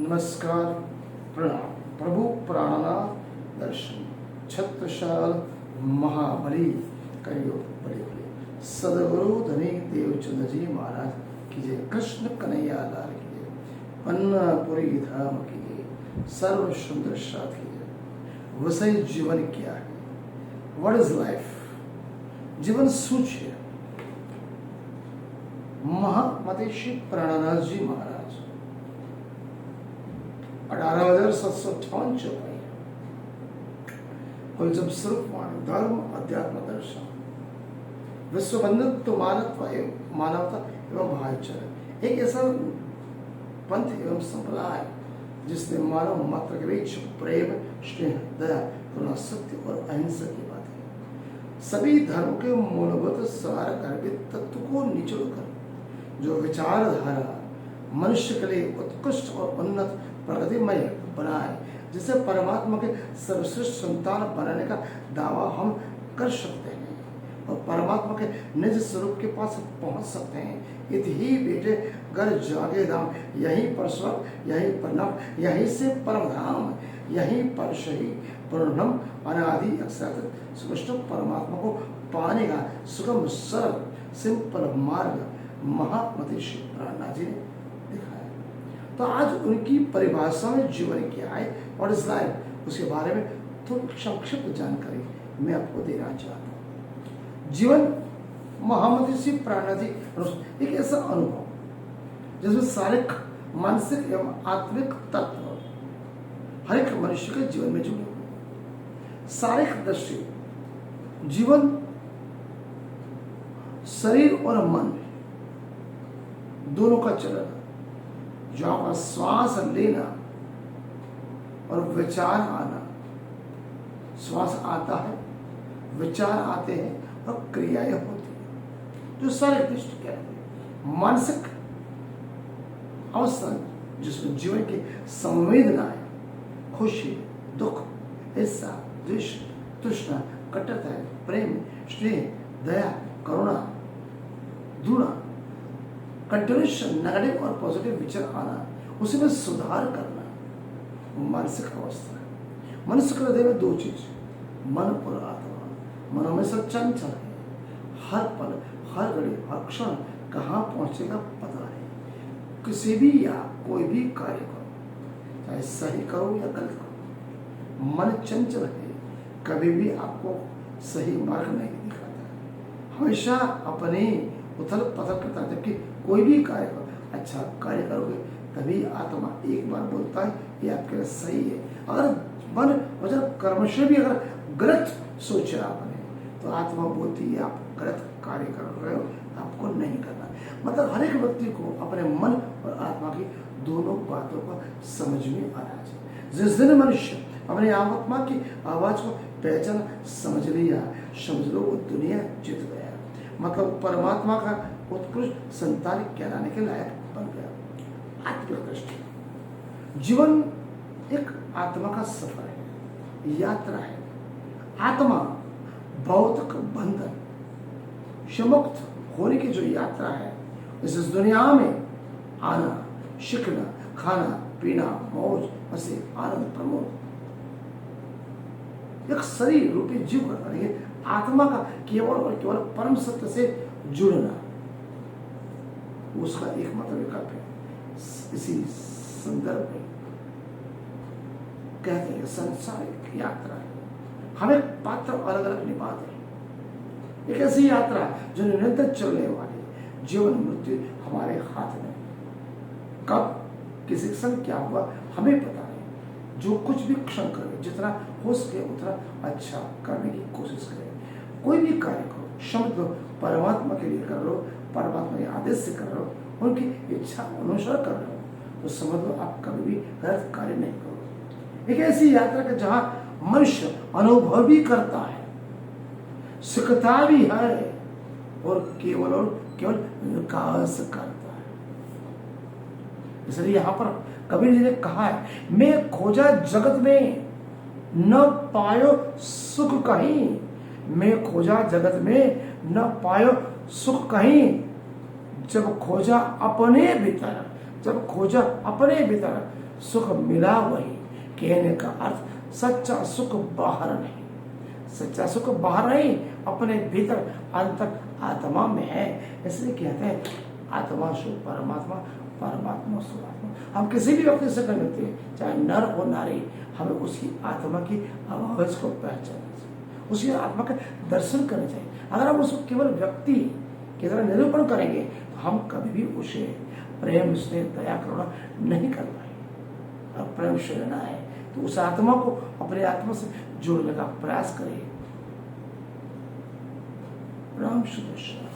नमस्कार, प्रणाम। प्रभु प्राणनाथ दर्शन छत्रशाल महाबली करियो बड़े बड़े सदगुरु धनी देवचंद जी महाराज की जय। कृष्ण कन्हैया लाल की जय। पन्नापुरी धाम की जय। सर्व सुंदर साथ की जय। वसई जीवन क्या है? What is life? जीवन सूच है। महामतेशी प्राणनाथ जी महाराज 18,758 चौपाई और जब स्वरूपवाणी धर्म अध्यात्म दर्शन विश्व बंधुत्व मानवता एवं भाईचारा एक ऐसा पंथ एवं संप्रदाय जिसने मानव मात्र के बीच प्रेम, स्नेह, दया, करुणा, सत्य और अहिंसा की बात है। सभी धर्म के मूलभूत सार गर्भित तत्व को निचोड़कर जो विचारधारा मनुष्य के लिए उत्कृष्ट और उन्नत प्रगतिमय बनाए, जिसे परमात्मा के सर्वश्रेष्ठ संतान बनाने का दावा हम कर सकते हैं और परमात्मा के निज स्वरूप के पास पहुंच सकते हैं। इतनी बेटे घर जागे धाम, यहीं पर स्वर्ग, यहीं पर नव, यहीं से परम धाम, यहीं पर शही पूर्णम अनादि अक्षर सुकृष्ण परमात्मा को पाने का सुगम सरल सिंपल मार्ग महामती श्री प्राणनाथ जी ने दिखाया। तो आज उनकी परिभाषा में जीवन क्या है और इस लाइफ, उसके बारे में थोड़ी संक्षिप्त जानकारी मैं आपको देना चाहता हूँ। जीवन महामती श्री प्राणनाथ जी एक ऐसा अनुभव जिसमें शारीरिक, मानसिक एवं आत्मिक तत्व हर एक मनुष्य के जीवन में जुड़े हुए। शारीरिक दृष्टि जीवन शरीर और मन दोनों का चलन, जो आपका श्वास लेना और विचार आना, श्वास आता है, विचार आते हैं और क्रियाएं होती हैं, जो शारीरिक दृष्टि कहते हैं। मानसिक अवस्था जिसमें जीवन की संवेदनाएं, खुशी, दुख, ईर्ष्या, द्वेष, तृष्णा, कटुता, प्रेम, स्नेह, दया, करुणा, घृणा, कंटिन्यूस नेगेटिव और पॉजिटिव विचार आना, उसी में सुधार करना, मानसिक अवस्था है। मनुष्य के हृदय में दो चीज, मन और आत्मा। मन हमेशा चंचल है, हर पल, हर घड़ी, हर क्षण कहाँ पहुंचेगा पता नहीं। किसी भी या कोई भी कार्य करो, चाहे सही करो या गलत करो, मन चंचल है, कभी भी आपको सही मार्ग नहीं दिखाता, हमेशा अपने उथल पथल करता है। जबकि कोई भी कार्य करो, अच्छा कार्य करोगे तभी आत्मा एक बार बोलता है ये आपके लिए सही है। अगर मन वजह कर्म से भी अगर गलत सोचा आपने, तो आत्मा बोलती है आप गलत कार्य कर रहे हो, आपको नहीं करना। मतलब हर एक व्यक्ति को अपने मन और आत्मा की दोनों बातों को समझ में आना चाहिए। जिस दिन मनुष्य अपने आत्मा की आवाज को पहचान समझ लिया, समझ लो वो दुनिया जीत गया, मतलब परमात्मा का उत्कृष्ट संतान कहलाने के लायक बन गया। आत्मिक दृष्टि जीवन एक आत्मा का सफर है, यात्रा है। आत्मा भौतिक बंधन से मुक्त होने की जो यात्रा है, इस दुनिया में आना, सीखना, खाना, पीना, मौज, हंसी, आनंद, प्रमोद, एक शरीर रूपी जीव का कार्य, आत्मा का केवल और केवल परम सत्य से जुड़ना, उसका एकमात्र विकल्प है। इसी संदर्भ में कहते हैं संसारिक यात्रा है, हमें पात्र अलग अलग निभाते हैं। एक ऐसी यात्रा जो निरंतर चलने वाली है। जीवन मृत्यु हमारे हाथ में, कब किसी क्षण क्या हुआ हमें पता नहीं। जो कुछ भी क्षण करें, जितना हो सके उतना अच्छा करने की कोशिश करें। कोई भी कार्य करो, समझ लो परमात्मा के लिए कर लो, परमात्मा के आदेश से कर रहे हो, उनकी इच्छा अनुसार कर रहे हो, तो समझ लो आप कभी भी गलत कार्य नहीं करोगे। एक ऐसी यात्रा का जहां मनुष्य अनुभव भी करता है, सीखता भी है और केवल विकास करता है। इसलिए यहां पर कबीर जी ने कहा है, मैं खोजा जगत में न पायो सुख कहीं, मैं खोजा जगत में न पायो सुख कहीं, जब खोजा अपने भीतर सुख मिला वही। कहने का अर्थ सच्चा सुख बाहर नहीं, सच्चा सुख बाहर नहीं, अपने भीतर अंतर आत्मा में है। इसलिए कहते हैं आत्मा सुख परमात्मा, परमात्मा सुख आत्मा। हम किसी भी व्यक्ति से कर लेते हैं, चाहे नर हो नारी, हमें उसकी आत्मा की आवाज को पहचानना चाहिए, उसकी आत्मा का दर्शन करना चाहिए। अगर हम उसको केवल व्यक्ति की तरह निरूपण करेंगे तो हम कभी भी उसे प्रेम स्नेह दया करुणा नहीं कर पाएंगे। और प्रेम से रहना है तो उस आत्मा को अपने आत्मा से जोड़ने का प्रयास करें। राम शुभ।